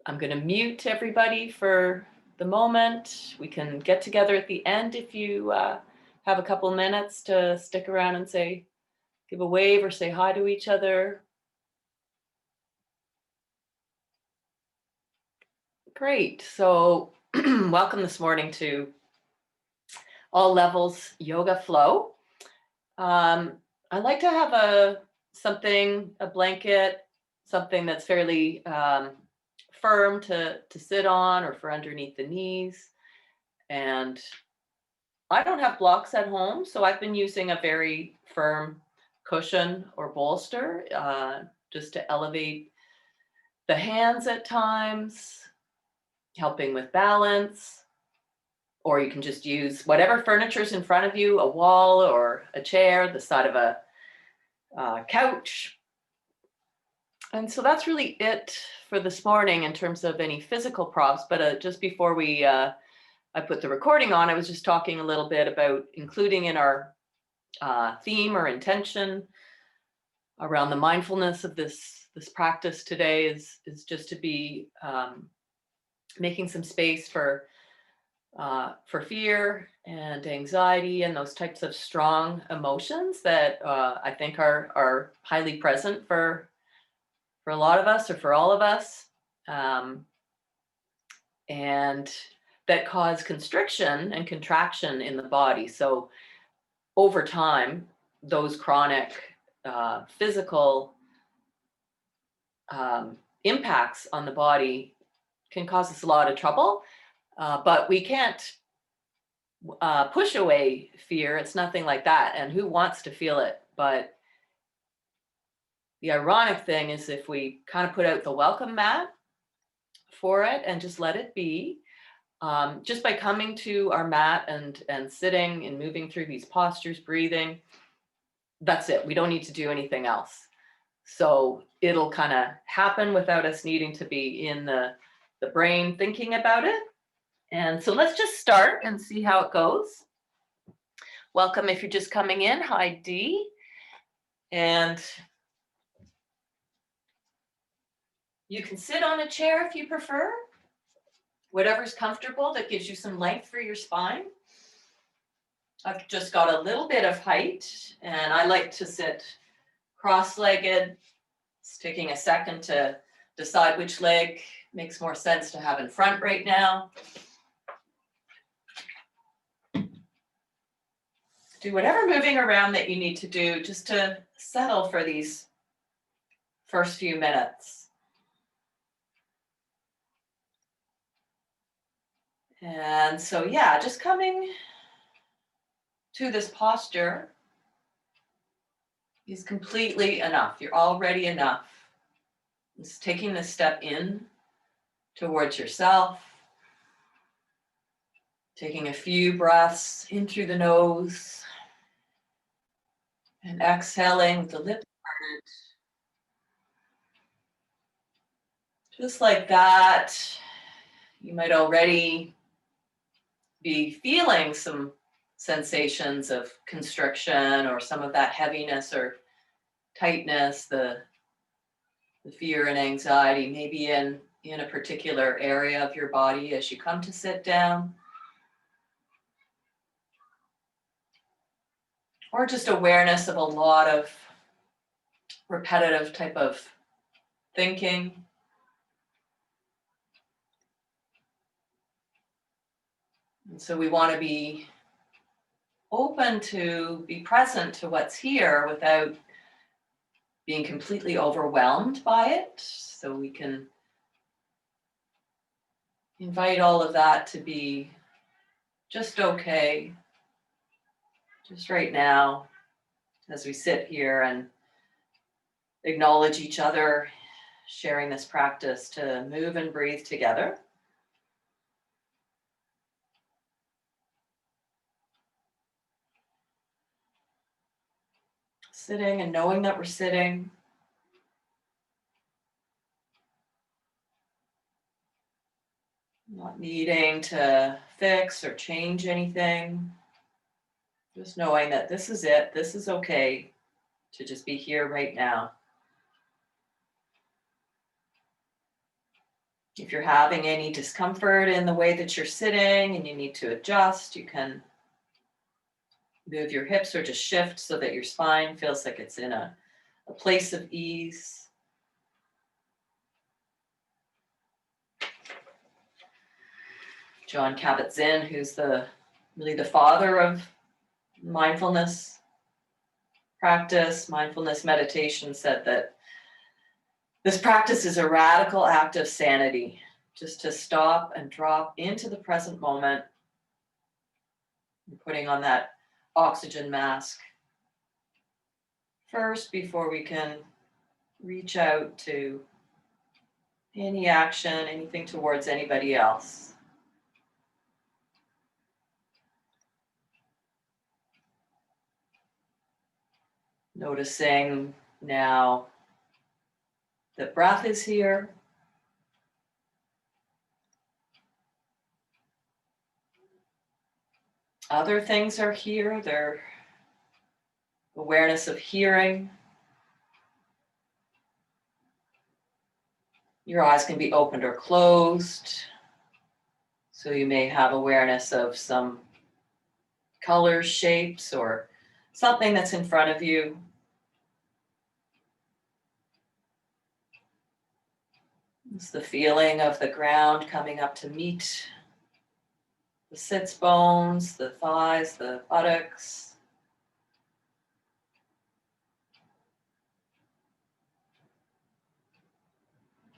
I'm going to mute everybody for the moment. We can get together at the end if you have a couple minutes to stick around and say, give a wave or say hi to each other. Great. So welcome this morning to All Levels Yoga Flow. I like to have a blanket, something that's fairly firm to sit on or for underneath the knees. And I don't have blocks at home, so I've been using a very firm cushion or bolster just to elevate the hands at times, helping with balance. Or you can just use whatever furniture's in front of you, a wall or a chair, the side of a couch. And so that's really it for this morning in terms of any physical props. But just before I put the recording on, I was just talking a little bit about including in our theme or intention around the mindfulness of this practice today is just to be making some space for fear and anxiety and those types of strong emotions that I think are highly present for a lot of us or for all of us, and that cause constriction and contraction in the body. So over time, those chronic physical impacts on the body can cause us a lot of trouble, but we can't push away fear. It's nothing like that. And who wants to feel it? But the ironic thing is if we kind of put out the welcome mat for it and just let it be, just by coming to our mat and sitting and moving through these postures, breathing, that's it. We don't need to do anything else. So it'll kind of happen without us needing to be in the brain thinking about it. And so let's just start and see how it goes. Welcome if you're just coming in. Hi, Dee. And you can sit on a chair if you prefer. Whatever's comfortable that gives you some length for your spine. I've just got a little bit of height, and I like to sit cross-legged. It's taking a second to decide which leg makes more sense to have in front right now. Do whatever moving around that you need to do just to settle for these first few minutes. And so, yeah, just coming to this posture is completely enough. You're already enough. It's taking this step in towards yourself, taking a few breaths in through the nose and exhaling with the lips parted. Just like that, you might already be feeling some sensations of constriction or some of that heaviness or tightness, the fear and anxiety, maybe in a particular area of your body as you come to sit down. Or just awareness of a lot of repetitive type of thinking. And so we want to be open to be present to what's here without being completely overwhelmed by it. So we can invite all of that to be just okay, just right now, as we sit here and acknowledge each other, sharing this practice to move and breathe together. Sitting and knowing that we're sitting. Not needing to fix or change anything. Just knowing that this is it. This is okay to just be here right now. If you're having any discomfort in the way that you're sitting and you need to adjust, you can move your hips or just shift so that your spine feels like it's in a place of ease. John Kabat-Zinn, who's really the father of mindfulness practice, mindfulness meditation, said that this practice is a radical act of sanity, just to stop and drop into the present moment. You're putting on that oxygen mask first before we can reach out to any action, anything towards anybody else. Noticing now that breath is here. Other things are here. They're awareness of hearing. Your eyes can be opened or closed. So you may have awareness of some colors, shapes, or something that's in front of you. It's the feeling of the ground coming up to meet the sits bones, the thighs, the buttocks.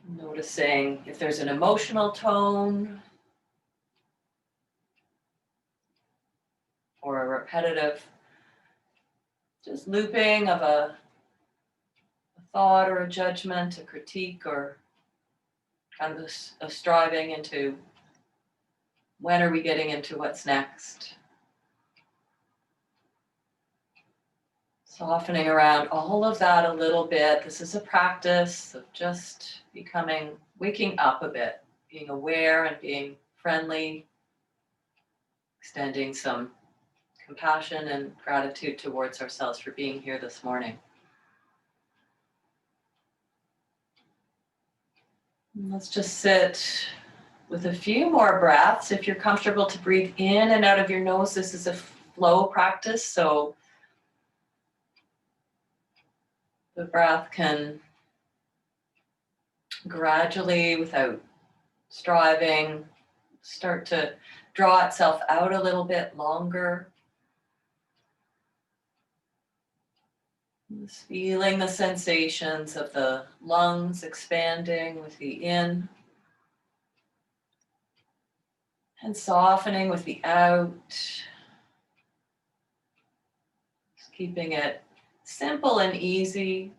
Noticing if there's an emotional tone or a repetitive just looping of a thought or a judgment, a critique, or kind of a striving into when are we getting into what's next. Softening around all of that a little bit. This is a practice of just waking up a bit, being aware and being friendly, extending some compassion and gratitude towards ourselves for being here this morning. And let's just sit with a few more breaths. If you're comfortable to breathe in and out of your nose, this is a flow practice, so the breath can gradually, without striving, start to draw itself out a little bit longer. Just feeling the sensations of the lungs expanding with the in and softening with the out. Just keeping it simple and easy.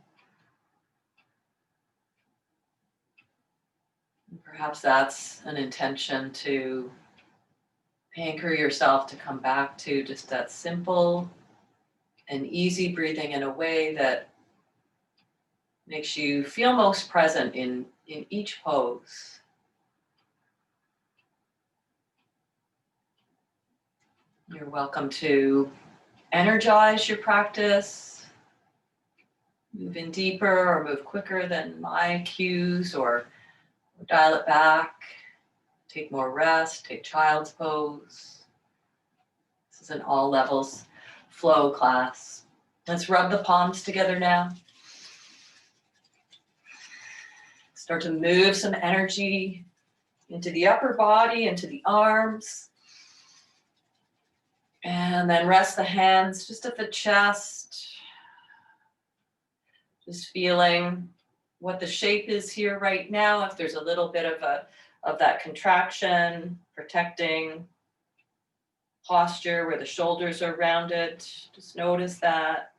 And perhaps that's an intention to anchor yourself to come back to just that simple and easy breathing in a way that makes you feel most present in each pose. You're welcome to energize your practice, move in deeper or move quicker than my cues, or dial it back, take more rest, take child's pose. This is an all levels flow class. Let's rub the palms together now. Start to move some energy into the upper body, into the arms. And then rest the hands just at the chest. Just feeling what the shape is here right now. If there's a little bit of that contraction, protecting posture where the shoulders are rounded, just notice that.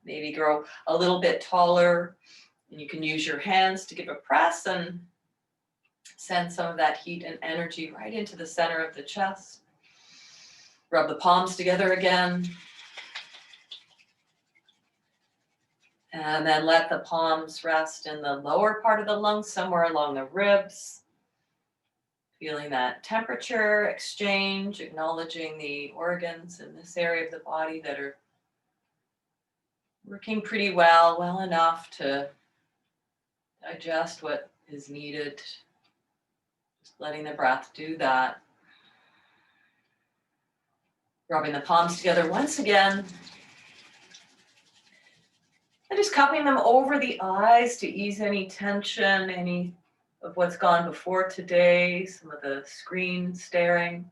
Maybe grow a little bit taller, and you can use your hands to give a press and send some of that heat and energy right into the center of the chest. Rub the palms together again. And then let the palms rest in the lower part of the lungs, somewhere along the ribs. Feeling that temperature exchange, acknowledging the organs in this area of the body that are working pretty well enough to digest what is needed. letting the breath do that. Rubbing the palms together once again. And just cupping them over the eyes to ease any tension, any of what's gone before today, some of the screen staring.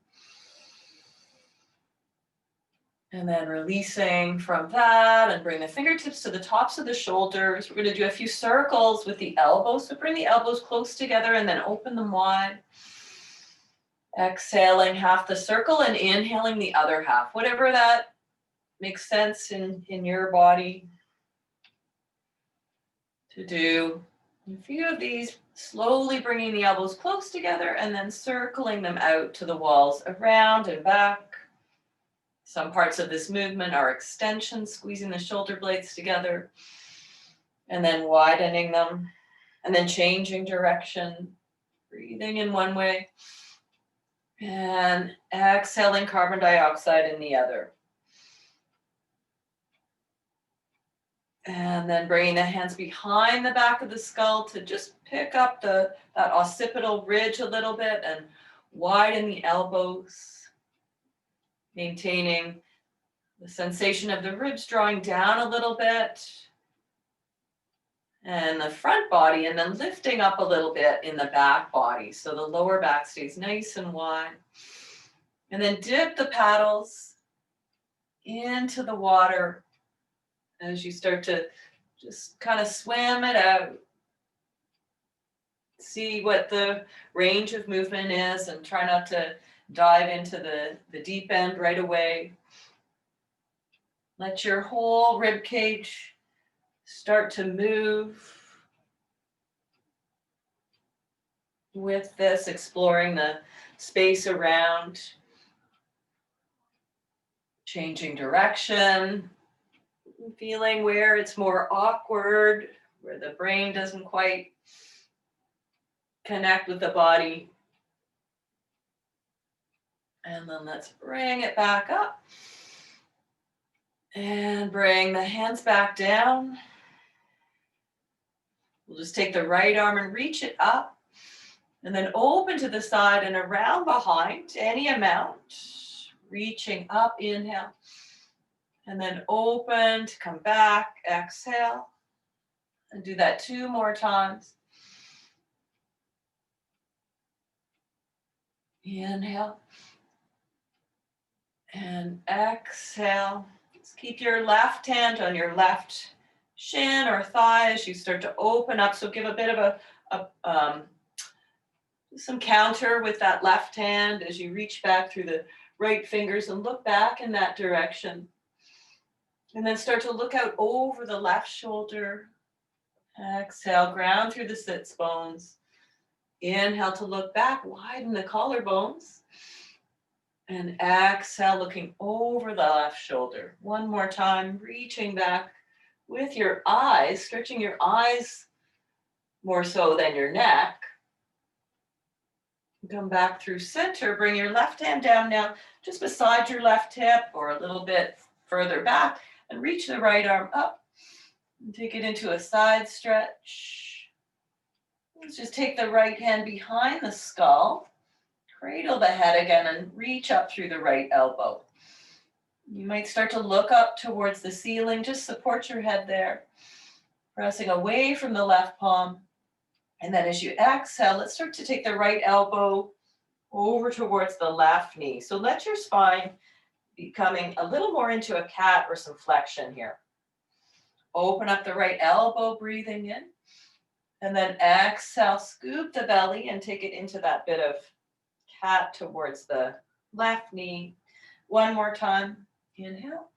And then releasing from that and bring the fingertips to the tops of the shoulders. We're going to do a few circles with the elbows. So bring the elbows close together and then open them wide. Exhaling half the circle and inhaling the other half. Whatever that makes sense in your body to do. A few of these, slowly bringing the elbows close together and then circling them out to the walls, around and back. Some parts of this movement are extensions, squeezing the shoulder blades together and then widening them and then changing direction, breathing in one way and exhaling carbon dioxide in the other. And then bringing the hands behind the back of the skull to just pick up that occipital ridge a little bit and widen the elbows. Maintaining the sensation of the ribs drawing down a little bit and the front body, and then lifting up a little bit in the back body. So the lower back stays nice and wide. And then dip the paddles into the water as you start to just kind of swim it out. See what the range of movement is and try not to dive into the deep end right away. Let your whole rib cage start to move with this, exploring the space around, changing direction, feeling where it's more awkward, where the brain doesn't quite connect with the body. And then let's bring it back up. And bring the hands back down. We'll just take the right arm and reach it up. And then open to the side and around behind, any amount. Reaching up, inhale. And then open to come back, exhale. And do that 2 more times. Inhale. And exhale. Just keep your left hand on your left shin or thigh as you start to open up. So give a bit of some counter with that left hand as you reach back through the right fingers and look back in that direction. And then start to look out over the left shoulder. Exhale, ground through the sits bones. Inhale to look back, widen the collarbones. And exhale, looking over the left shoulder. 1 more time, reaching back with your eyes, stretching your eyes more so than your neck. Come back through center, bring your left hand down now, just beside your left hip or a little bit further back, and reach the right arm up. And take it into a side stretch. Let's just take the right hand behind the skull. Cradle the head again and reach up through the right elbow. You might start to look up towards the ceiling. Just support your head there. Pressing away from the left palm. And then as you exhale, let's start to take the right elbow over towards the left knee. So let your spine be coming a little more into a cat or some flexion here. Open up the right elbow, breathing in. And then exhale, scoop the belly and take it into that bit of cat towards the left knee. 1 more time. Inhale.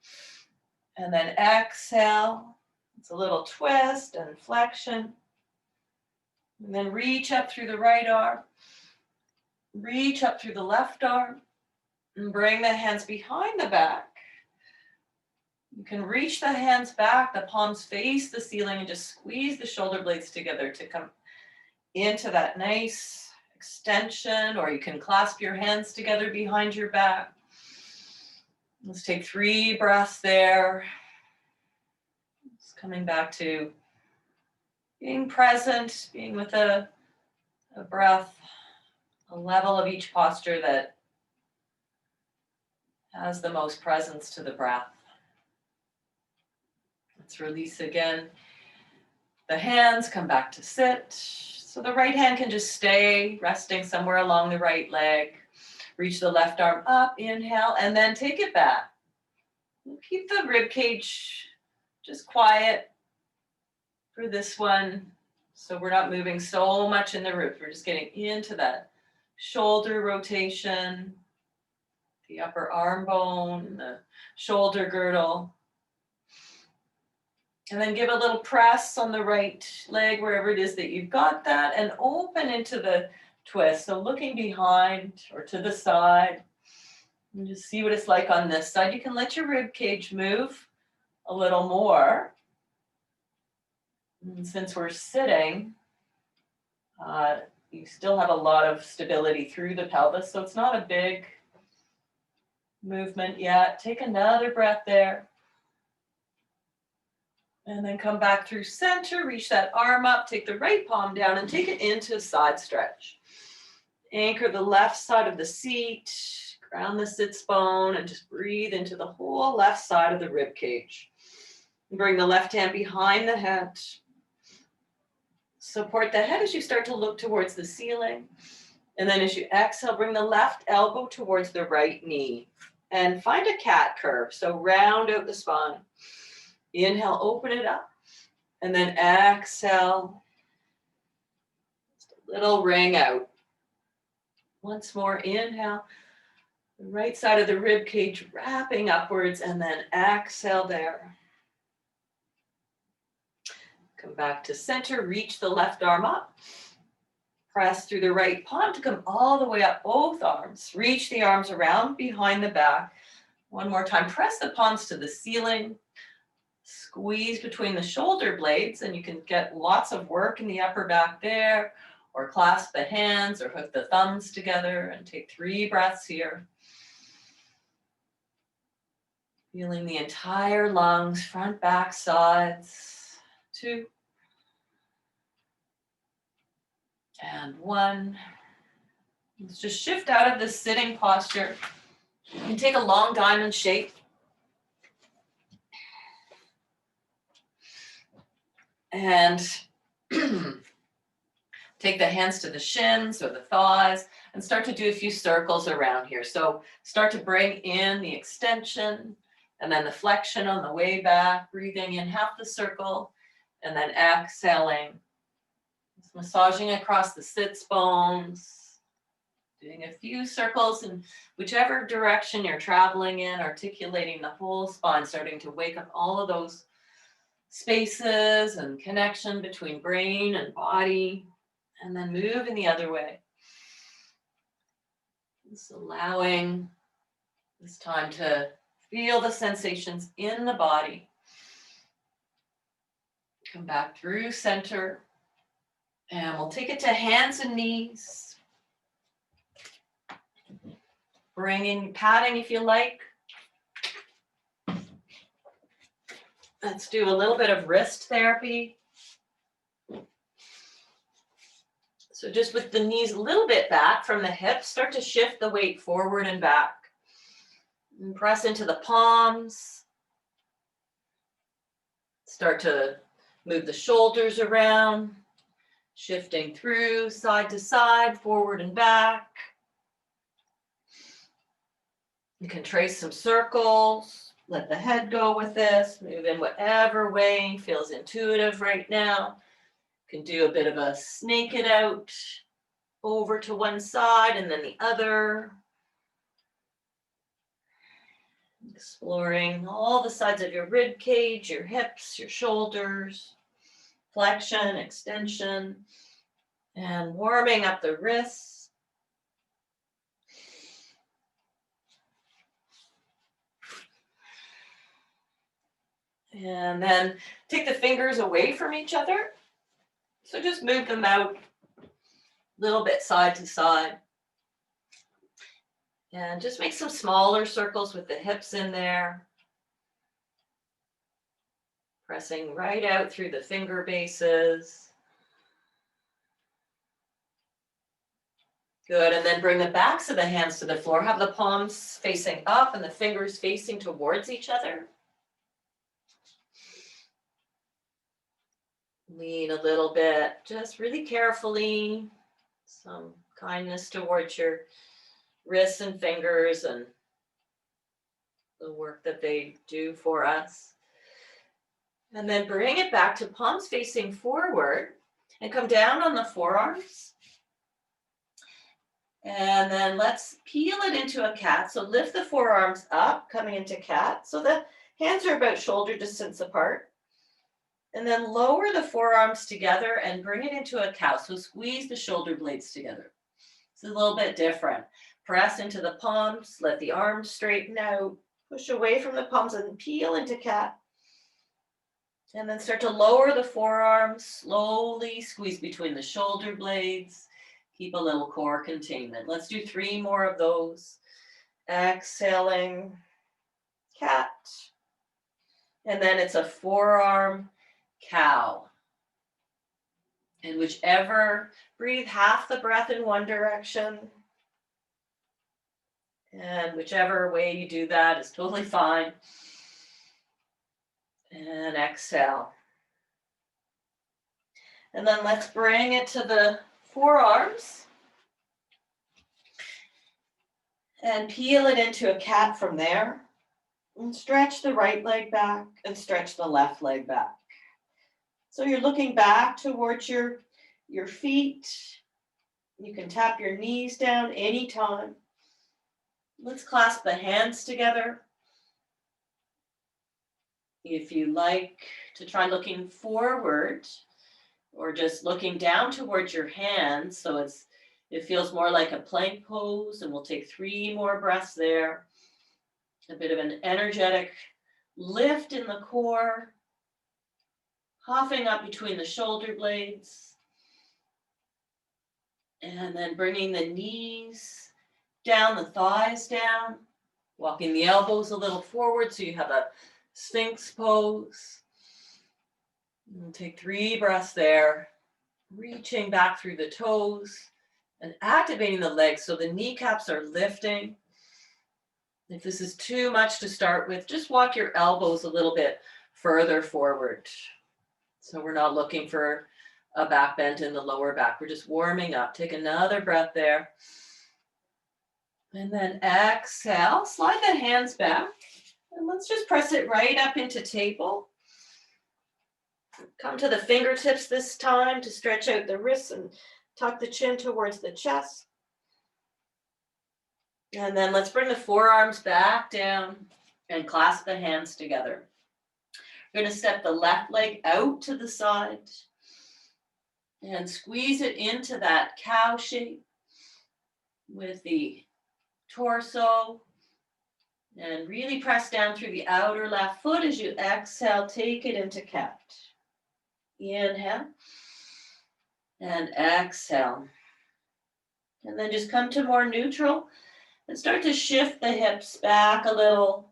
And then exhale. It's a little twist and flexion. And then reach up through the right arm. Reach up through the left arm. And bring the hands behind the back. You can reach the hands back. The palms face the ceiling and just squeeze the shoulder blades together to come into that nice extension, or you can clasp your hands together behind your back. Let's take 3 breaths there. Just coming back to being present, being with a breath a level of each posture that has the most presence to the breath. Let's release again. The hands come back to sit. So the right hand can just stay resting somewhere along the right leg. Reach the left arm up, inhale, and then take it back. Keep the rib cage just quiet for this one. So we're not moving so much in the ribs. We're just getting into that shoulder rotation, the upper arm bone, the shoulder girdle. And then give a little press on the right leg, wherever it is that you've got that, and open into the twist. So looking behind or to the side, and just see what it's like on this side. You can let your rib cage move a little more. And since we're sitting, you still have a lot of stability through the pelvis, so it's not a big movement yet. Take another breath there. And then come back through center, reach that arm up, take the right palm down and take it into side stretch. Anchor the left side of the seat, ground the sits bone, and just breathe into the whole left side of the rib cage. And bring the left hand behind the head. Support the head as you start to look towards the ceiling. And then as you exhale, bring the left elbow towards the right knee. And find a cat curve, so round out the spine. Inhale, open it up, and then exhale, just a little ring out. Once more, inhale, the right side of the rib cage wrapping upwards, and then exhale there. Come back to center, reach the left arm up, press through the right palm to come all the way up both arms. Reach the arms around behind the back. One more time, press the palms to the ceiling. Squeeze between the shoulder blades, and you can get lots of work in the upper back there, or clasp the hands or hook the thumbs together and take 3 breaths here. Feeling the entire lungs, front, back, sides. 2. And 1. Let's just shift out of this sitting posture. You can take a long diamond shape. And take the hands to the shins or the thighs and start to do a few circles around here. So start to bring in the extension and then the flexion on the way back, breathing in half the circle and then exhaling. Just massaging across the sits bones, doing a few circles in whichever direction you're traveling in, articulating the whole spine, starting to wake up all of those spaces and connection between brain and body, and then move in the other way. Just allowing this time to feel the sensations in the body. Come back through center, and we'll take it to hands and knees. Bring in padding if you like. Let's do a little bit of wrist therapy. So just with the knees a little bit back from the hips, start to shift the weight forward and back. And press into the palms. Start to move the shoulders around, shifting through side to side, forward and back. You can trace some circles. Let the head go with this. Move in whatever way feels intuitive right now. You can do a bit of a snake it out over to one side and then the other. Exploring all the sides of your rib cage, your hips, your shoulders, flexion, extension, and warming up the wrists. And then take the fingers away from each other. So just move them out a little bit side to side. And just make some smaller circles with the hips in there. Pressing right out through the finger bases. Good, and then bring the backs of the hands to the floor. Have the palms facing up and the fingers facing towards each other. Lean a little bit, just really carefully. Some kindness towards your wrists and fingers and the work that they do for us. And then bring it back to palms facing forward and come down on the forearms. And then let's peel it into a cat. So lift the forearms up, coming into cat. So the hands are about shoulder distance apart. And then lower the forearms together and bring it into a cow. So squeeze the shoulder blades together. It's a little bit different. Press into the palms, let the arms straighten out, push away from the palms and peel into cat. And then start to lower the forearms, slowly squeeze between the shoulder blades. Keep a little core containment. Let's do 3 more of those. Exhaling, cat. And then it's a forearm cow. And whichever, breathe half the breath in one direction. And whichever way you do that is totally fine. And exhale. And then let's bring it to the forearms. And peel it into a cat from there. And stretch the right leg back and stretch the left leg back. So you're looking back towards your feet. You can tap your knees down anytime. Let's clasp the hands together. If you like to try looking forward or just looking down towards your hands, so it feels more like a plank pose, and we'll take 3 more breaths there. A bit of an energetic lift in the core, puffing up between the shoulder blades, and then bringing the knees down, the thighs down, walking the elbows a little forward so you have a Sphinx pose. And take 3 breaths there, reaching back through the toes and activating the legs so the kneecaps are lifting. If this is too much to start with, just walk your elbows a little bit further forward. So we're not looking for a back bend in the lower back. We're just warming up. Take another breath there. And then exhale, slide the hands back. And let's just press it right up into table. Come to the fingertips this time to stretch out the wrists and tuck the chin towards the chest. And then let's bring the forearms back down and clasp the hands together. We're going to step the left leg out to the side and squeeze it into that cow shape with the torso. And really press down through the outer left foot as you exhale, take it into cat. Inhale and exhale. And then just come to more neutral and start to shift the hips back a little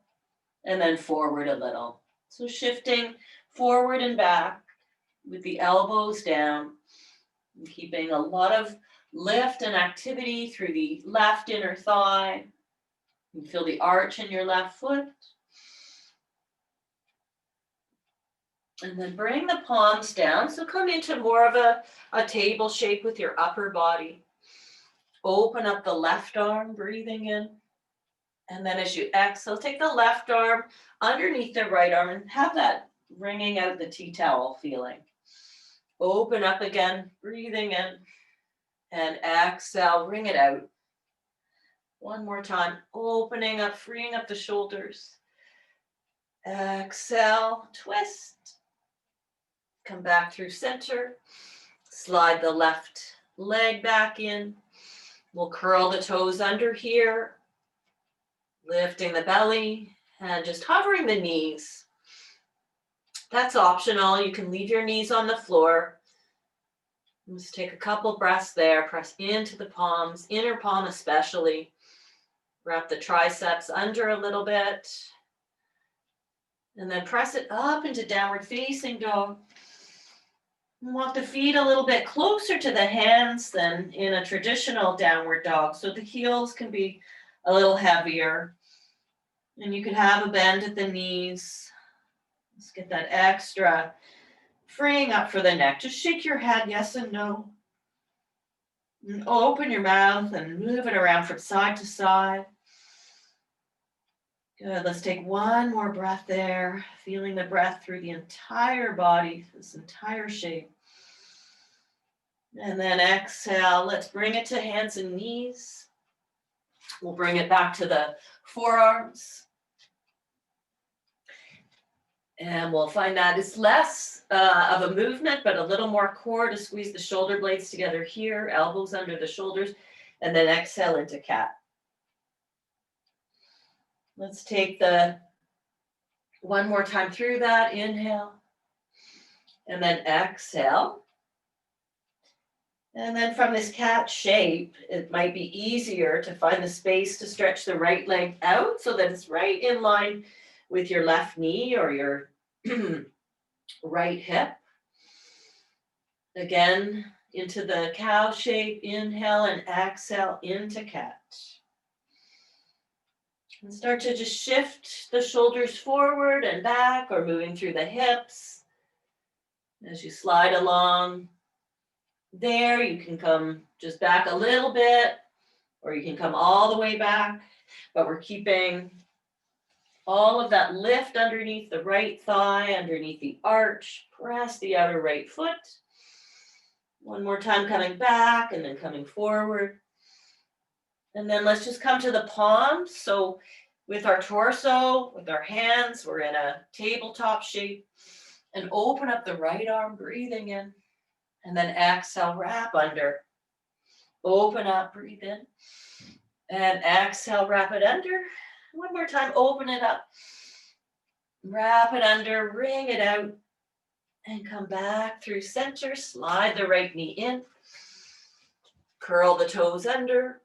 and then forward a little. So shifting forward and back with the elbows down and keeping a lot of lift and activity through the left inner thigh. You feel the arch in your left foot. And then bring the palms down. So come into more of a table shape with your upper body. Open up the left arm, breathing in. And then as you exhale, take the left arm underneath the right arm and have that wringing out the tea towel feeling. Open up again, breathing in. And exhale, wring it out. One more time, opening up, freeing up the shoulders. Exhale, twist. Come back through center. Slide the left leg back in. We'll curl the toes under here. Lifting the belly and just hovering the knees. That's optional. You can leave your knees on the floor. Just take a couple breaths there. Press into the palms, inner palm especially. Wrap the triceps under a little bit. And then press it up into downward facing dog. Walk the feet a little bit closer to the hands than in a traditional downward dog. So the heels can be a little heavier. And you could have a bend at the knees. Let's get that extra freeing up for the neck. Just shake your head yes and no. And open your mouth and move it around from side to side. Good. Let's take one more breath there, feeling the breath through the entire body, this entire shape. And then exhale. Let's bring it to hands and knees. We'll bring it back to the forearms. And we'll find that it's less of a movement, but a little more core to squeeze the shoulder blades together here, elbows under the shoulders, and then exhale into cat. Let's take the one more time through that. Inhale, and then exhale. And then from this cat shape, it might be easier to find the space to stretch the right leg out so that it's right in line with your left knee or your right hip. Again, into the cow shape, inhale and exhale into cat. And start to just shift the shoulders forward and back or moving through the hips. As you slide along there, you can come just back a little bit, or you can come all the way back, but we're keeping all of that lift underneath the right thigh, underneath the arch. Press the outer right foot. One more time, coming back and then coming forward. And then let's just come to the palms. So with our torso, with our hands, we're in a tabletop shape. And open up the right arm, breathing in. And then exhale, wrap under. Open up, breathe in. And exhale, wrap it under. One more time, open it up. Wrap it under, wring it out. And come back through center. Slide the right knee in. Curl the toes under.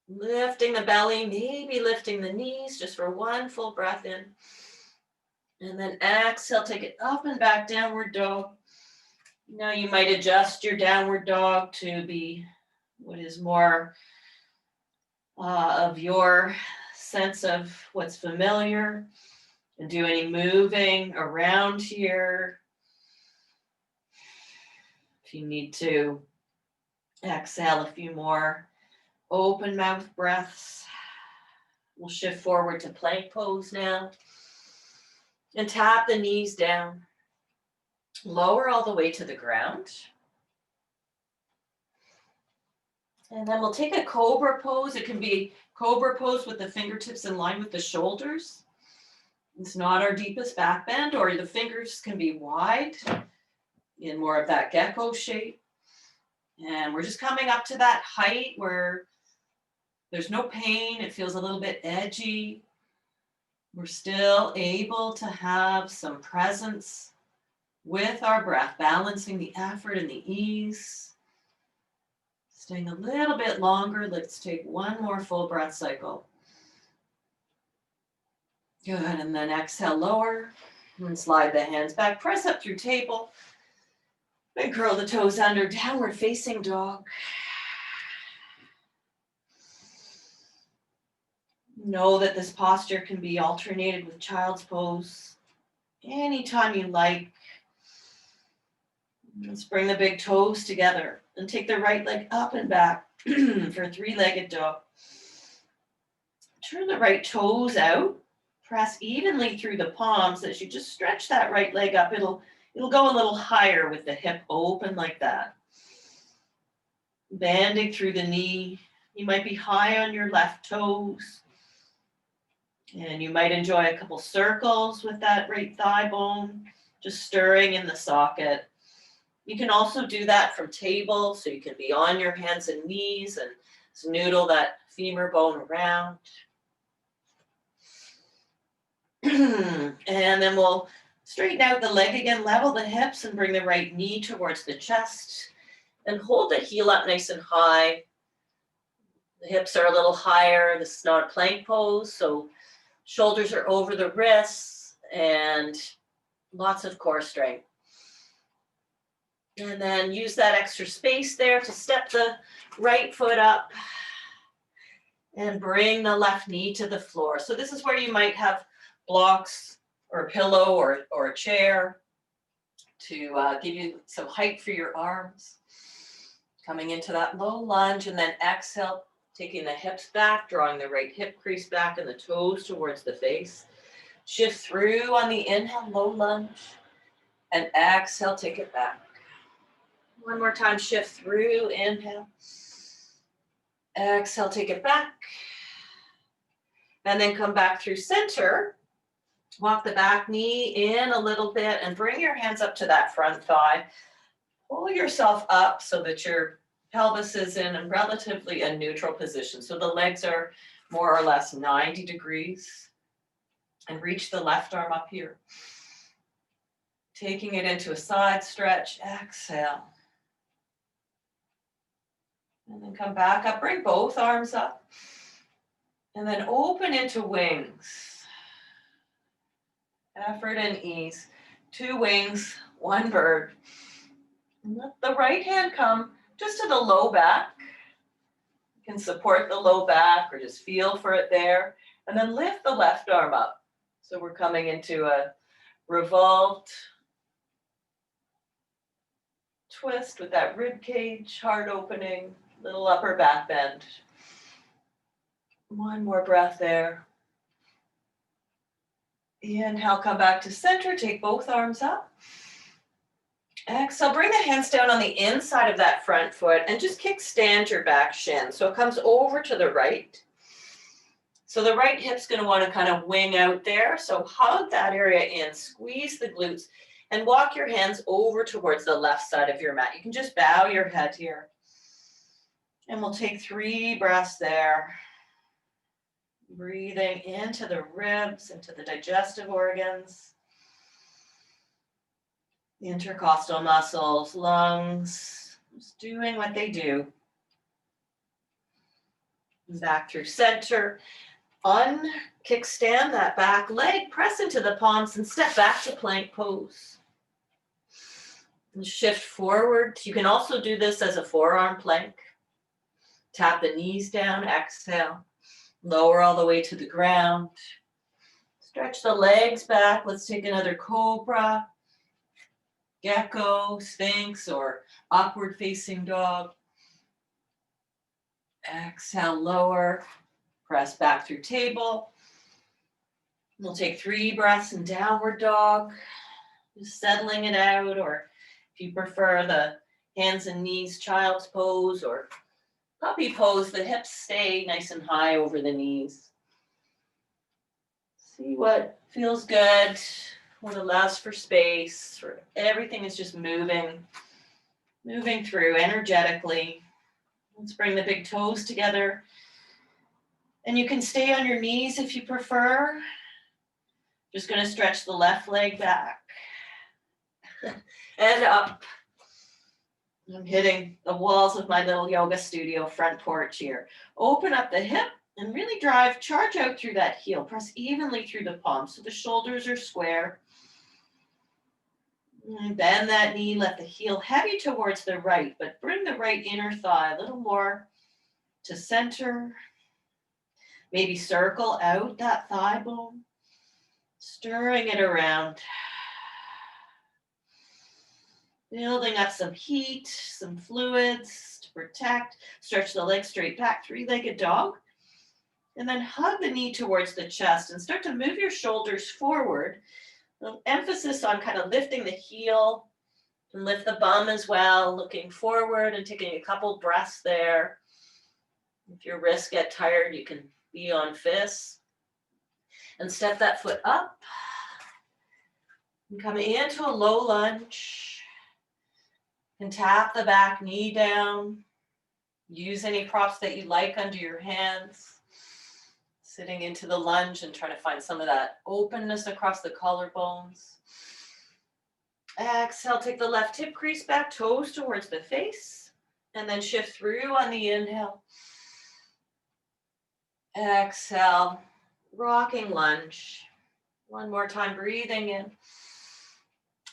Lifting the belly, maybe lifting the knees just for one full breath in. And then exhale, take it up and back, downward dog. Now you might adjust your downward dog to be what is more of your sense of what's familiar, and do any moving around here. If you need to exhale a few more open mouth breaths. We'll shift forward to plank pose now. And tap the knees down. Lower all the way to the ground. And then we'll take a cobra pose. It can be cobra pose with the fingertips in line with the shoulders. It's not our deepest back bend, or the fingers can be wide in more of that gecko shape. And we're just coming up to that height where there's no pain. It feels a little bit edgy. We're still able to have some presence with our breath, balancing the effort and the ease. Staying a little bit longer. Let's take one more full breath cycle. Good, and then exhale, lower, and slide the hands back. Press up through table. Then curl the toes under, downward facing dog. Know that this posture can be alternated with child's pose anytime you like. Let's bring the big toes together and take the right leg up and back for a three-legged dog. Turn the right toes out. Press evenly through the palms as you just stretch that right leg up. It'll go a little higher with the hip open like that. Bending through the knee. You might be high on your left toes. And you might enjoy a couple circles with that right thigh bone, just stirring in the socket. You can also do that from table, so you can be on your hands and knees and noodle that femur bone around. And then we'll straighten out the leg again, level the hips and bring the right knee towards the chest and hold the heel up nice and high. The hips are a little higher. This is not a plank pose, so shoulders are over the wrists and lots of core strength. And then use that extra space there to step the right foot up and bring the left knee to the floor. So this is where you might have blocks or a pillow or a chair to give you some height for your arms. Coming into that low lunge, and then exhale, taking the hips back, drawing the right hip crease back and the toes towards the face. Shift through on the inhale, low lunge, and exhale, take it back. One more time, shift through, inhale. Exhale, take it back. And then come back through center. Walk the back knee in a little bit and bring your hands up to that front thigh. Pull yourself up so that your pelvis is in a relatively a neutral position. So the legs are more or less 90 degrees. And reach the left arm up here. Taking it into a side stretch, exhale. And then come back up, bring both arms up. And then open into wings. Effort and ease. 2 wings, 1 bird. And let the right hand come just to the low back. You can support the low back or just feel for it there. And then lift the left arm up. So we're coming into a revolved twist with that rib cage, heart opening, little upper back bend. 1 more breath there. Inhale, come back to center, take both arms up. Exhale, bring the hands down on the inside of that front foot and just kickstand your back shin. So it comes over to the right. So the right hip's going to want to kind of wing out there. So hug that area in, squeeze the glutes, and walk your hands over towards the left side of your mat. You can just bow your head here. And we'll take 3 breaths there. Breathing into the ribs, into the digestive organs, the intercostal muscles, lungs, just doing what they do. Back through center. Kickstand that back leg, press into the palms and step back to plank pose. And shift forward. You can also do this as a forearm plank. Tap the knees down, exhale. Lower all the way to the ground. Stretch the legs back. Let's take another cobra, gecko, sphinx, or upward facing dog. Exhale, lower. Press back through table. We'll take 3 breaths in downward dog. Just settling it out, or if you prefer the hands and knees child's pose or puppy pose, the hips stay nice and high over the knees. See what feels good, what allows for space, for everything is just moving through energetically. Let's bring the big toes together. And you can stay on your knees if you prefer. Just going to stretch the left leg back and up. I'm hitting the walls of my little yoga studio front porch here. Open up the hip and really charge out through that heel. Press evenly through the palms so the shoulders are square. And bend that knee, let the heel heavy towards the right, but bring the right inner thigh a little more to center. Maybe circle out that thigh bone, stirring it around. Building up some heat, some fluids to protect. Stretch the legs straight back, 3-legged dog. And then hug the knee towards the chest and start to move your shoulders forward. Emphasis on kind of lifting the heel and lift the bum as well, looking forward and taking a couple breaths there. If your wrists get tired, you can be on fists. And step that foot up. And come into a low lunge. And tap the back knee down. Use any props that you like under your hands. Sitting into the lunge and trying to find some of that openness across the collarbones. Exhale, take the left hip crease back, toes towards the face. And then shift through on the inhale. Exhale, rocking lunge. 1 more time, breathing in.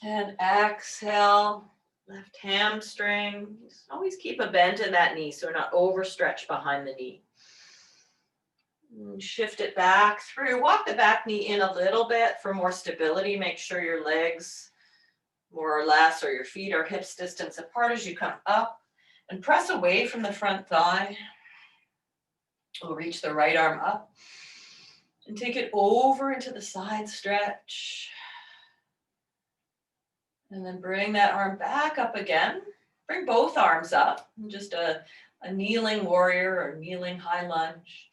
And exhale. left hamstring. Always keep a bend in that knee so we're not overstretched behind the knee. And shift it back through. Walk the back knee in a little bit for more stability. Make sure your legs more or less, or your feet are hips distance apart as you come up, and press away from the front thigh. We'll reach the right arm up and take it over into the side stretch. And then bring that arm back up again. Bring both arms up, just a kneeling warrior or kneeling high lunge.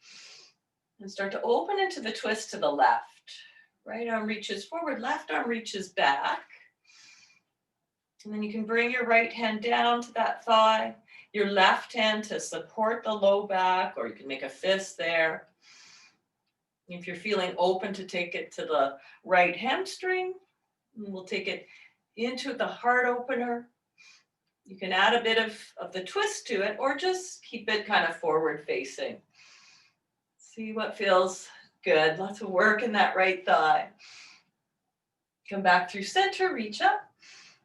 And start to open into the twist to the left. Right arm reaches forward, left arm reaches back. And then you can bring your right hand down to that thigh, your left hand to support the low back, or you can make a fist there. If you're feeling open to take it to the right hamstring, we'll take it into the heart opener. You can add a bit of the twist to it, or just keep it kind of forward facing. See what feels good. Lots of work in that right thigh. Come back through center, reach up.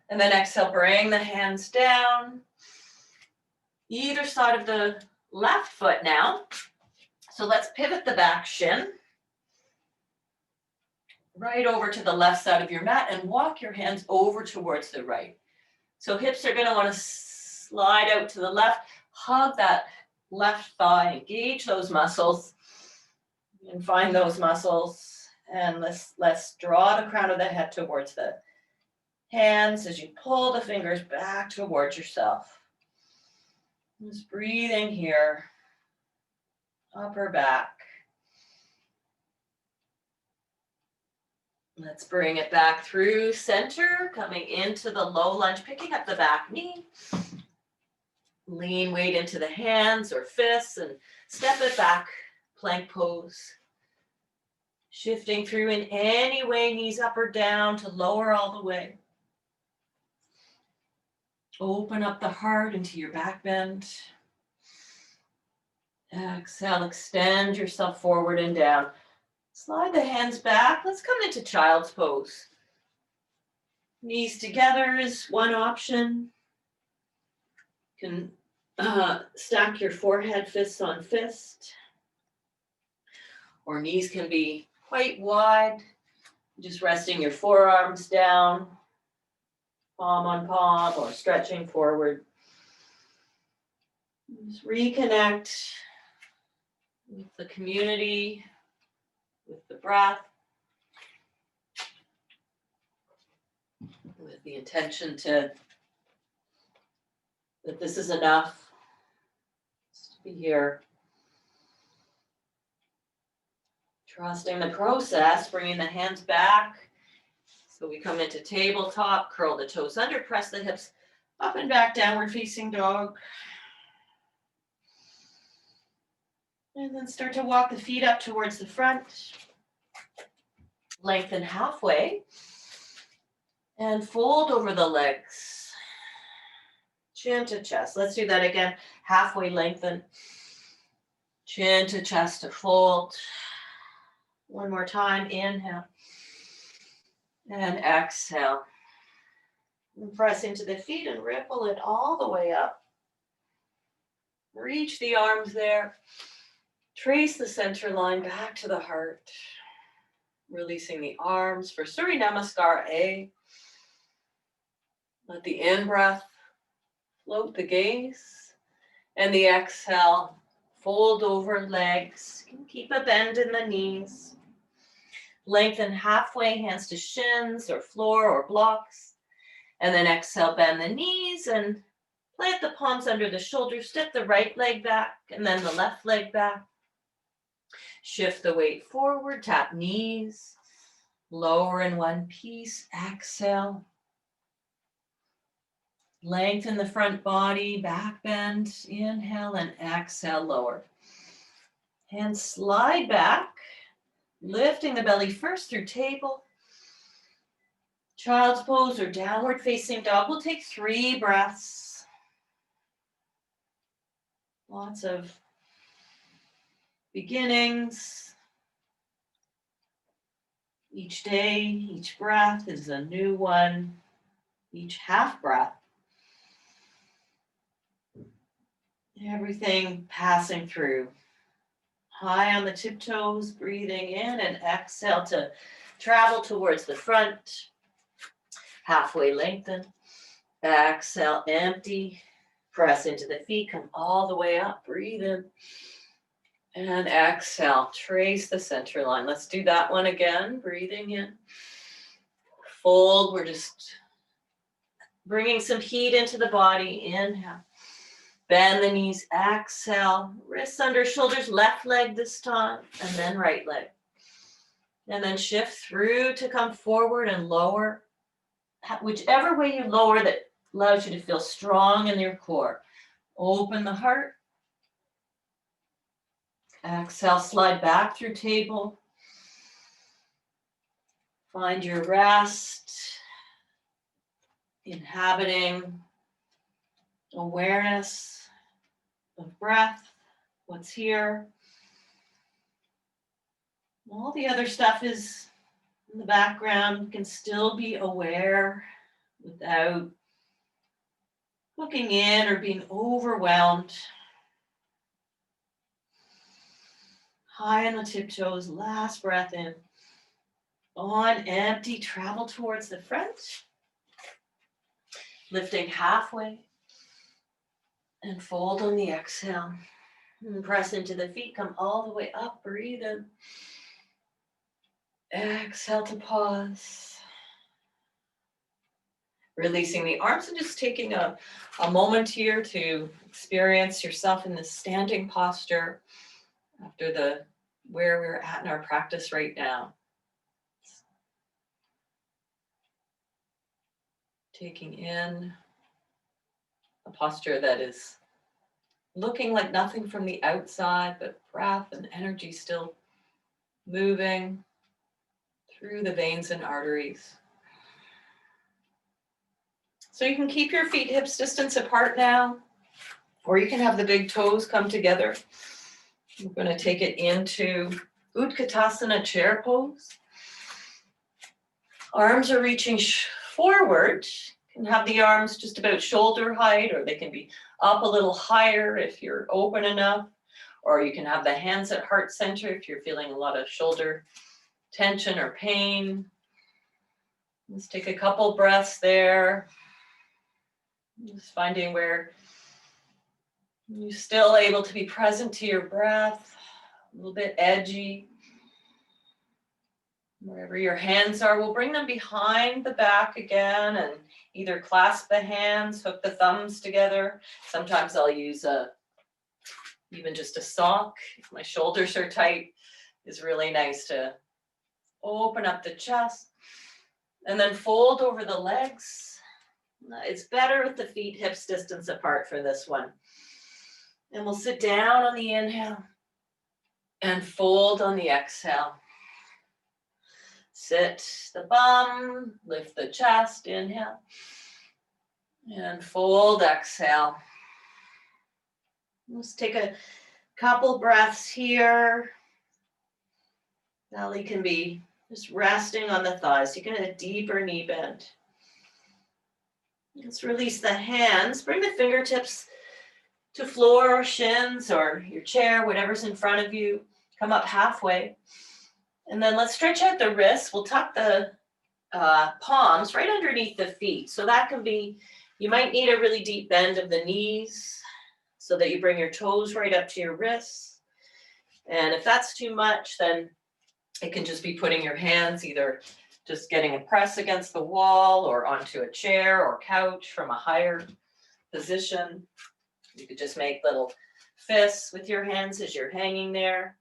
And then exhale, bring the hands down. Either side of the left foot now. So let's pivot the back shin. Right over to the left side of your mat and walk your hands over towards the right. So hips are going to want to slide out to the left. Hug that left thigh, engage those muscles. And find those muscles. And let's draw the crown of the head towards the hands as you pull the fingers back towards yourself. Just breathing here, upper back. Let's bring it back through center, coming into the low lunge, picking up the back knee. Lean weight into the hands or fists and step it back, plank pose. Shifting through in any way, knees up or down to lower all the way. Open up the heart into your back bend. Exhale, extend yourself forward and down. Slide the hands back. Let's come into child's pose. Knees together is one option. You can stack your forehead, fists on fist. Or knees can be quite wide. Just resting your forearms down. Palm on palm or stretching forward. Just reconnect with the community, with the breath, with the intention that this is enough. Just to be here. Trusting the process, bringing the hands back. So we come into tabletop, curl the toes under, press the hips up and back, downward facing dog. And then start to walk the feet up towards the front. Lengthen halfway. And fold over the legs. Chin to chest. Let's do that again. Halfway lengthen. Chin to chest to fold. One more time. Inhale. And exhale. And press into the feet and ripple it all the way up. Reach the arms there. Trace the center line back to the heart. Releasing the arms for Surya Namaskar A. Let the in-breath float the gaze. And the exhale, fold over legs. Keep a bend in the knees. Lengthen halfway, hands to shins or floor or blocks. And then exhale, bend the knees and plant the palms under the shoulders. Step the right leg back and then the left leg back. Shift the weight forward, tap knees. Lower in one piece, exhale. Lengthen the front body, back bend. Inhale and exhale, lower. Hands slide back. Lifting the belly first through table. Child's pose or downward facing dog. We'll take 3 breaths. Lots of beginnings. Each day, each breath is a new one. Each half breath Everything passing through. High on the tiptoes, breathing in, and exhale to travel towards the front. Halfway lengthen. Exhale, empty. Press into the feet, come all the way up, breathe in. And exhale, trace the center line. Let's do that one again, breathing in. Fold, we're just bringing some heat into the body. Inhale. Bend the knees, exhale. Wrists under shoulders, left leg this time, and then right leg. And then shift through to come forward and lower. Whichever way you lower that allows you to feel strong in your core. Open the heart. Exhale, slide back through table. Find your rest. Inhabiting awareness of breath, what's here. All the other stuff is in the background. You can still be aware without hooking in or being overwhelmed. High on the tiptoes, last breath in. On empty, travel towards the front. Lifting halfway. And fold on the exhale. And press into the feet, come all the way up, breathe in. Exhale to pause. Releasing the arms and just taking a moment here to experience yourself in this standing posture after where we're at in our practice right now. Taking in a posture that is looking like nothing from the outside, but breath and energy still moving through the veins and arteries. So you can keep your feet hips distance apart now, or you can have the big toes come together. We're going to take it into Utkatasana chair pose. Arms are reaching forward. You can have the arms just about shoulder height, or they can be up a little higher if you're open enough, or you can have the hands at heart center if you're feeling a lot of shoulder tension or pain. Let's take a couple breaths there. Just finding where you're still able to be present to your breath, a little bit edgy. Wherever your hands are, we'll bring them behind the back again and either clasp the hands, hook the thumbs together. Sometimes I'll use even just a sock. If my shoulders are tight, it's really nice to open up the chest and then fold over the legs. It's better with the feet hips distance apart for this one. And we'll sit down on the inhale and fold on the exhale. Sit the bum, lift the chest, inhale, and fold, exhale. Let's take a couple breaths here. Belly can be just resting on the thighs. You can get a deeper knee bend. Let's release the hands. Bring the fingertips to floor or shins or your chair, whatever's in front of you. Come up halfway. And then let's stretch out the wrists. We'll tuck the palms right underneath the feet. So that can be, you might need a really deep bend of the knees so that you bring your toes right up to your wrists. And if that's too much, then it can just be putting your hands either just getting a press against the wall or onto a chair or couch from a higher position. You could just make little fists with your hands as you're hanging there.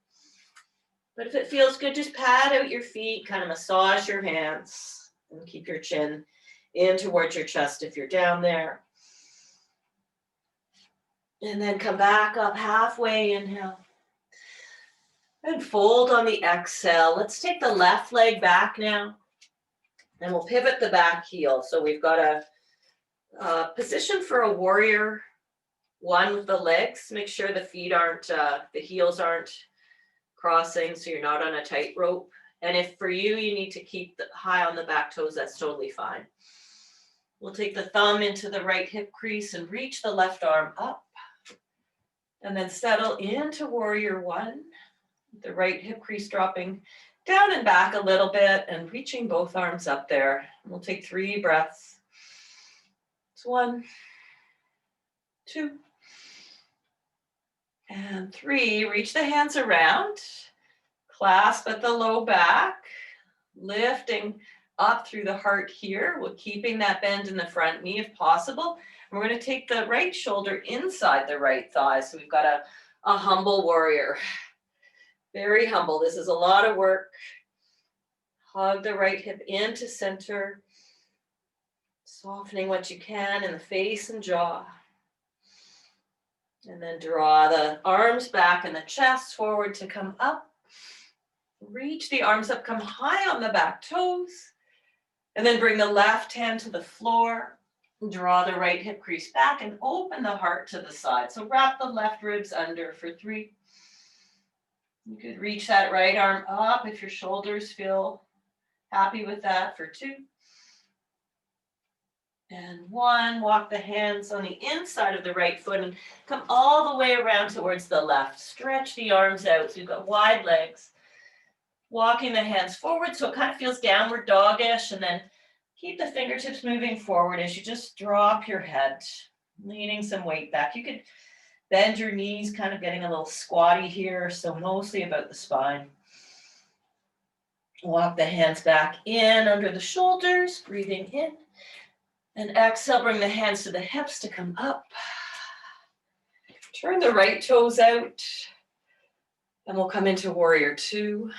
But if it feels good, just pat out your feet, kind of massage your hands, and keep your chin in towards your chest if you're down there. And then come back up halfway, inhale. And fold on the exhale. Let's take the left leg back now. And we'll pivot the back heel. So we've got a position for a warrior one with the legs. Make sure the feet aren't, the heels aren't crossing, so you're not on a tight rope. And if for you, you need to keep high on the back toes, that's totally fine. We'll take the thumb into the right hip crease and reach the left arm up. And then settle into warrior one. The right hip crease dropping down and back a little bit and reaching both arms up there. We'll take 3 breaths. It's 1, 2, and 3. Reach the hands around. Clasp at the low back. Lifting up through the heart here. We're keeping that bend in the front knee if possible. And we're going to take the right shoulder inside the right thigh. So we've got a humble warrior. Very humble. This is a lot of work. Hug the right hip into center. Softening what you can in the face and jaw. And then draw the arms back and the chest forward to come up. Reach the arms up, come high on the back toes. And then bring the left hand to the floor. Draw the right hip crease back and open the heart to the side. So wrap the left ribs under for 3. You could reach that right arm up if your shoulders feel happy with that for 2. And 1, walk the hands on the inside of the right foot and come all the way around towards the left. Stretch the arms out so you've got wide legs. Walking the hands forward so it kind of feels downward doggish, and then keep the fingertips moving forward as you just drop your head, leaning some weight back. You could bend your knees, kind of getting a little squatty here, so mostly about the spine. Walk the hands back in under the shoulders, breathing in. And exhale, bring the hands to the hips to come up. Turn the right toes out. And we'll come into warrior 2.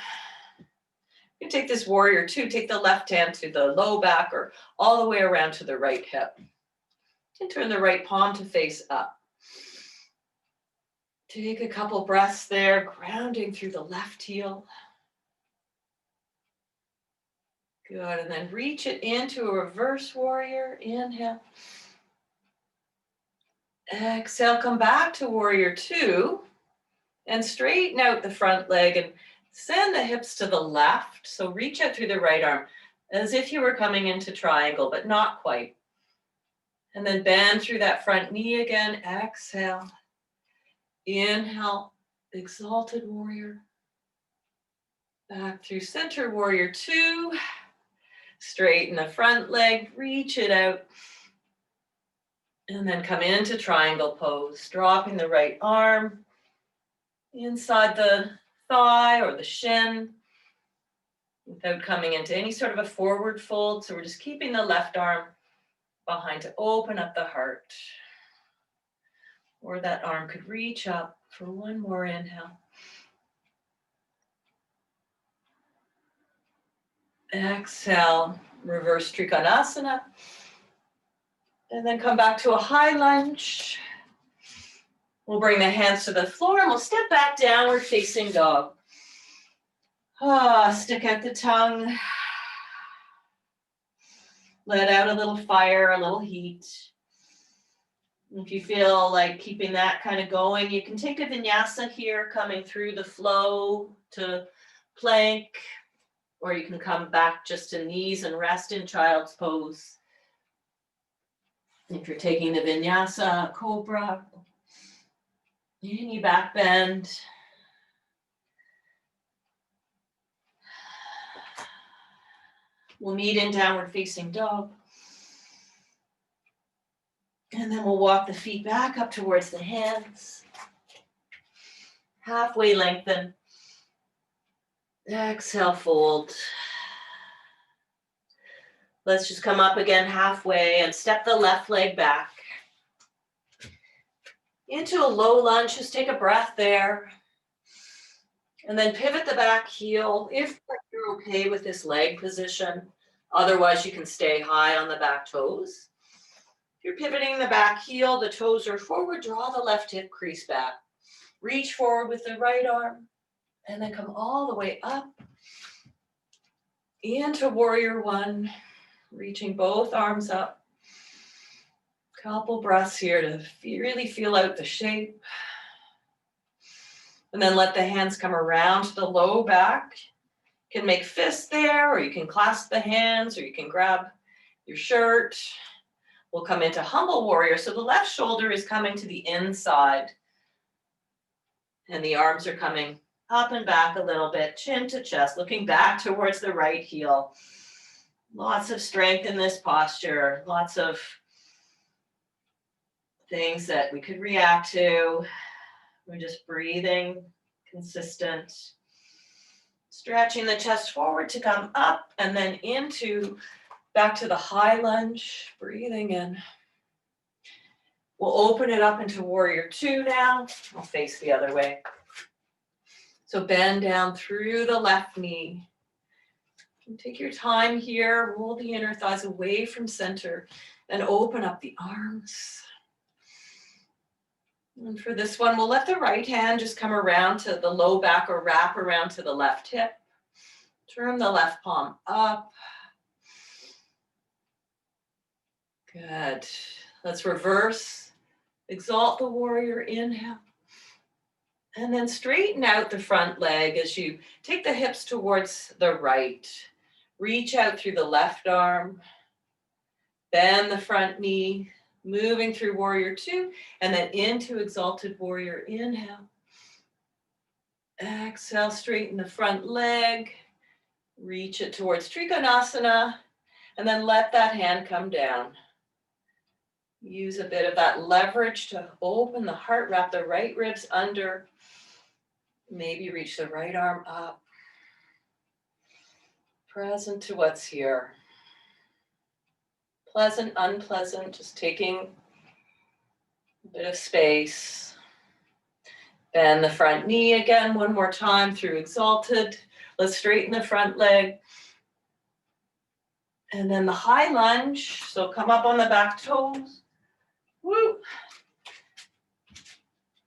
You take this warrior 2, take the left hand to the low back or all the way around to the right hip. And turn the right palm to face up. Take a couple breaths there, grounding through the left heel. Good, and then reach it into a reverse warrior. Inhale. Exhale, come back to warrior 2 and straighten out the front leg and send the hips to the left. So reach out through the right arm as if you were coming into triangle, but not quite. And then bend through that front knee again. Exhale. Inhale, exalted warrior. Back through center, warrior 2. Straighten the front leg, reach it out. And then come into triangle pose, dropping the right arm inside the thigh or the shin without coming into any sort of a forward fold. So we're just keeping the left arm behind to open up the heart. Or that arm could reach up for 1 more inhale. Exhale, reverse trikonasana. And then come back to a high lunge. We'll bring the hands to the floor and we'll step back, downward facing dog. Stick out the tongue. Let out a little fire, a little heat. If you feel like keeping that kind of going, you can take a vinyasa here, coming through the flow to plank, or you can come back just to knees and rest in child's pose. If you're taking the vinyasa, cobra, any back bend. We'll meet in downward facing dog. And then we'll walk the feet back up towards the hands. Halfway lengthen. Exhale, fold. Let's just come up again halfway and step the left leg back. Into a low lunge, just take a breath there. And then pivot the back heel if you're okay with this leg position. Otherwise, you can stay high on the back toes. If you're pivoting the back heel, the toes are forward, draw the left hip crease back. Reach forward with the right arm, and then come all the way up into warrior 1, reaching both arms up. Couple breaths here to really feel out the shape. And then let the hands come around to the low back. You can make fists there, or you can clasp the hands, or you can grab your shirt. We'll come into humble warrior. So the left shoulder is coming to the inside And the arms are coming up and back a little bit, chin to chest, looking back towards the right heel. Lots of strength in this posture, lots of things that we could react to. We're just breathing, consistent. Stretching the chest forward to come up and then into, back to the high lunge, breathing in. We'll open it up into warrior two now. I'll face the other way. So bend down through the left knee. And take your time here, roll the inner thighs away from center, and open up the arms. And for this one, we'll let the right hand just come around to the low back or wrap around to the left hip. Turn the left palm up. Good. Let's reverse. Exalt the warrior, inhale. And then straighten out the front leg as you take the hips towards the right. Reach out through the left arm. Bend the front knee, moving through warrior two, and then into exalted warrior, inhale. Exhale, straighten the front leg. Reach it towards trikonasana, and then let that hand come down. Use a bit of that leverage to open the heart, wrap the right ribs under. Maybe reach the right arm up. Present to what's here. Pleasant, unpleasant, just taking a bit of space. Bend the front knee again one more time through exalted. Let's straighten the front leg. And then the high lunge. So come up on the back toes. Woo.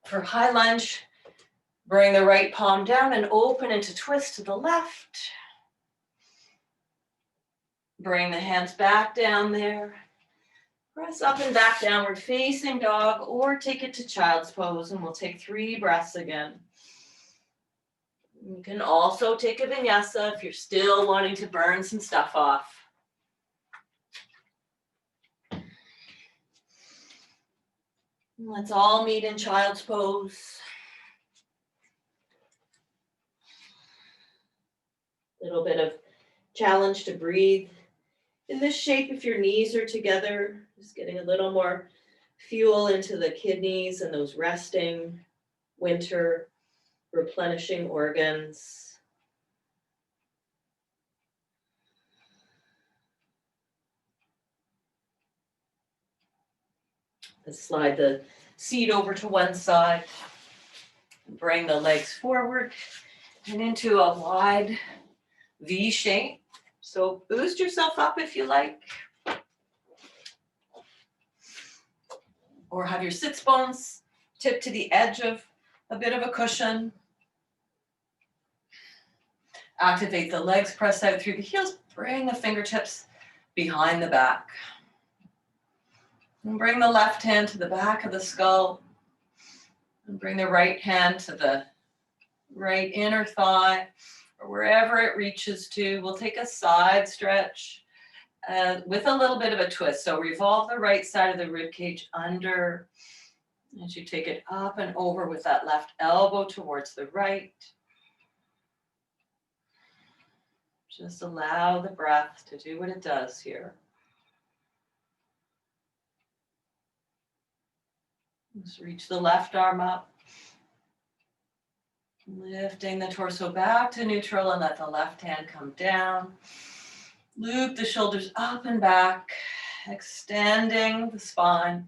For high lunge, bring the right palm down and open into twist to the left. Bring the hands back down there. Press up and back, downward facing dog, or take it to child's pose, and we'll take 3 breaths again. You can also take a vinyasa if you're still wanting to burn some stuff off. Let's all meet in child's pose. Little bit of challenge to breathe in this shape if your knees are together, just getting a little more fuel into the kidneys and those resting, winter, replenishing organs. Let's slide the seat over to one side. Bring the legs forward and into a wide V shape. So boost yourself up if you like. Or have your sits bones tip to the edge of a bit of a cushion. Activate the legs, press out through the heels. Bring the fingertips behind the back. And bring the left hand to the back of the skull. And bring the right hand to the right inner thigh, or wherever it reaches to. We'll take a side stretch with a little bit of a twist. So revolve the right side of the rib cage under as you take it up and over with that left elbow towards the right. Just allow the breath to do what it does here. Just reach the left arm up. Lifting the torso back to neutral and let the left hand come down. Loop the shoulders up and back, extending the spine.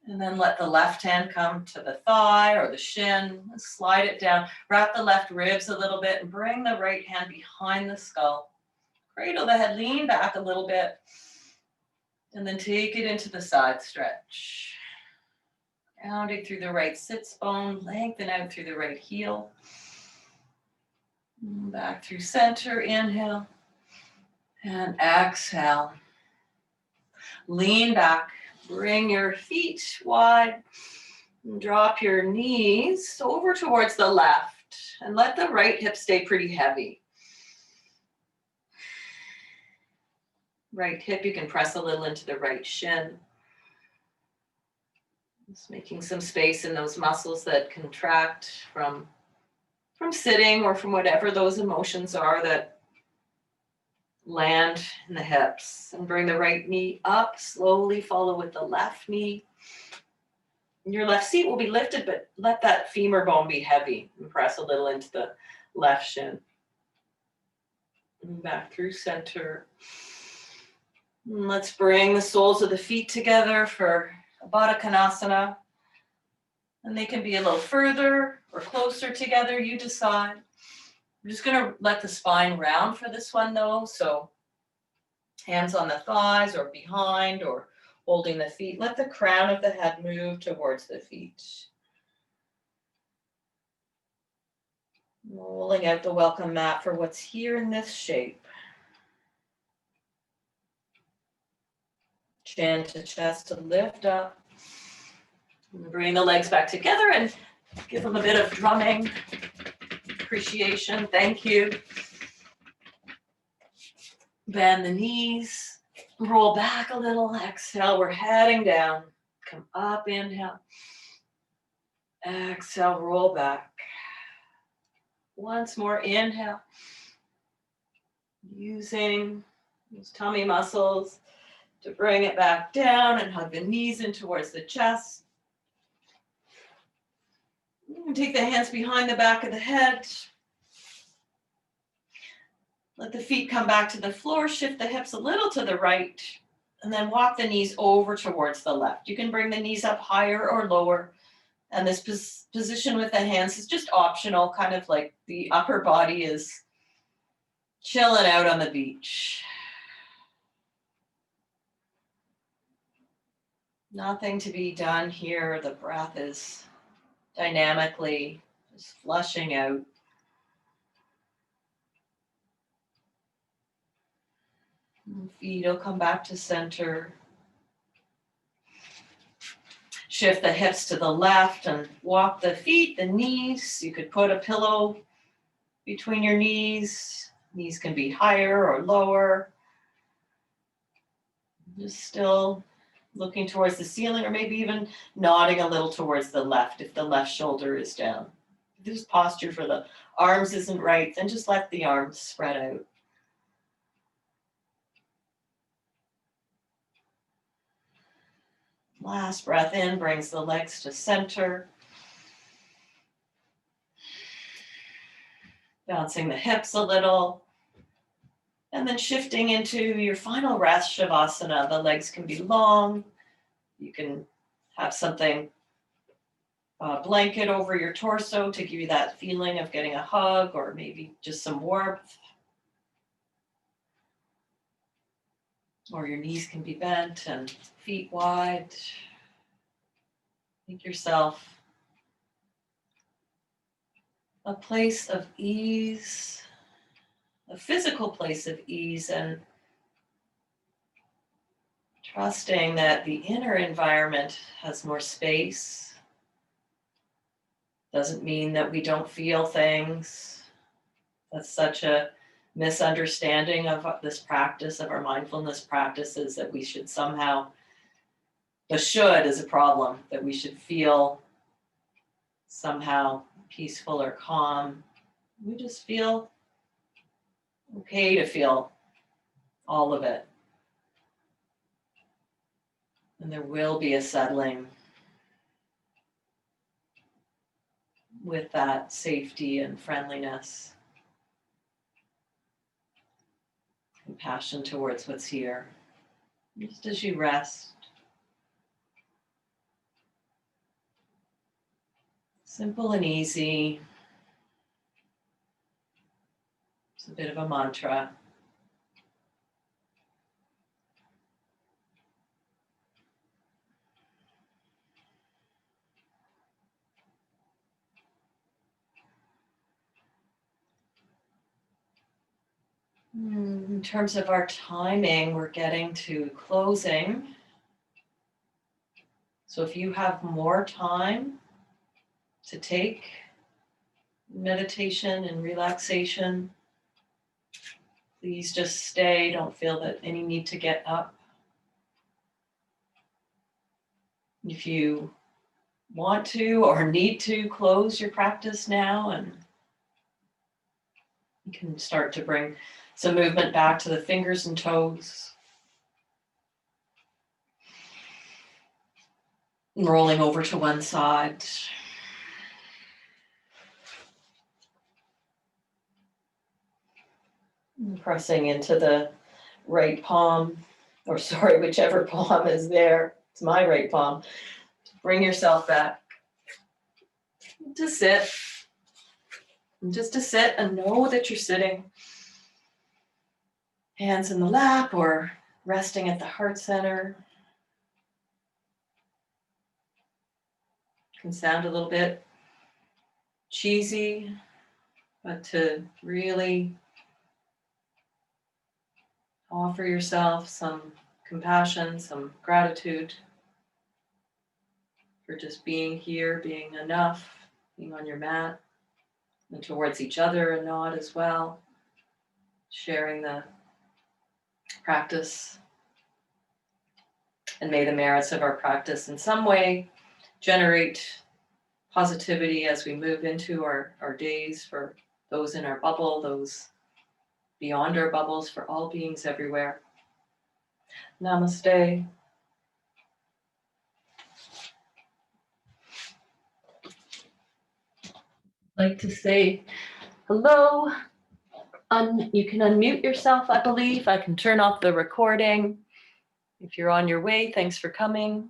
And then let the left hand come to the thigh or the shin. Slide it down. Wrap the left ribs a little bit and bring the right hand behind the skull. Cradle the head, lean back a little bit. And then take it into the side stretch. Grounding through the right sits bone, lengthen out through the right heel. Back through center, inhale. And exhale. Lean back, bring your feet wide. And drop your knees over towards the left. And let the right hip stay pretty heavy. Right hip, you can press a little into the right shin. Just making some space in those muscles that contract from sitting or from whatever those emotions are that land in the hips. And bring the right knee up, slowly follow with the left knee. Your left seat will be lifted, but let that femur bone be heavy and press a little into the left shin. And back through center. And let's bring the soles of the feet together for a badakanasana. And they can be a little further or closer together, you decide. I'm just going to let the spine round for this one though. So hands on the thighs or behind or holding the feet. Let the crown of the head move towards the feet. Rolling out the welcome mat for what's here in this shape. Chin to chest to lift up. Bring the legs back together and give them a bit of drumming. Appreciation. Thank you. Bend the knees. Roll back a little. Exhale. We're heading down. Come up. Inhale. Exhale. Roll back. Once more. Inhale. Using those tummy muscles to bring it back down and hug the knees in towards the chest. You can take the hands behind the back of the head. Let the feet come back to the floor. Shift the hips a little to the right. And then walk the knees over towards the left. You can bring the knees up higher or lower. And this position with the hands is just optional, kind of like the upper body is chilling out on the beach. Nothing to be done here. The breath is dynamically just flushing out. And feet will come back to center. Shift the hips to the left and walk the feet, the knees. You could put a pillow between your knees. Knees can be higher or lower. Just still looking towards the ceiling or maybe even nodding a little towards the left if the left shoulder is down. If this posture for the arms isn't right, then just let the arms spread out. Last breath in brings the legs to center. Bouncing the hips a little. And then shifting into your final rest, Shavasana. The legs can be long. You can have something, a blanket over your torso to give you that feeling of getting a hug or maybe just some warmth. Or your knees can be bent and feet wide. Make yourself a place of ease, a physical place of ease, and trusting that the inner environment has more space. Doesn't mean that we don't feel things. That's such a misunderstanding of this practice, of our mindfulness practices, that we should somehow, the should is a problem, that we should feel somehow peaceful or calm. We just feel okay to feel all of it. And there will be a settling with that safety and friendliness. Compassion towards what's here. Just as you rest. Simple and easy. It's a bit of a mantra. In terms of our timing, we're getting to closing. So if you have more time to take meditation and relaxation, please just stay. Don't feel that any need to get up. If you want to or need to close your practice now, and you can start to bring some movement back to the fingers and toes. Rolling over to one side. Pressing into the right palm, or sorry, whichever palm is there. It's my right palm. Bring yourself back to sit. And just to sit and know that you're sitting. Hands in the lap or resting at the heart center. Can sound a little bit cheesy, but to really offer yourself some compassion, some gratitude for just being here, being enough, being on your mat, and towards each other a nod as well, sharing the practice. And may the merits of our practice in some way generate positivity as we move into our days, for those in our bubble, those beyond our bubbles, for all beings everywhere. Namaste. I'd like to say hello. You can unmute yourself, I believe. I can turn off the recording. If you're on your way, thanks for coming.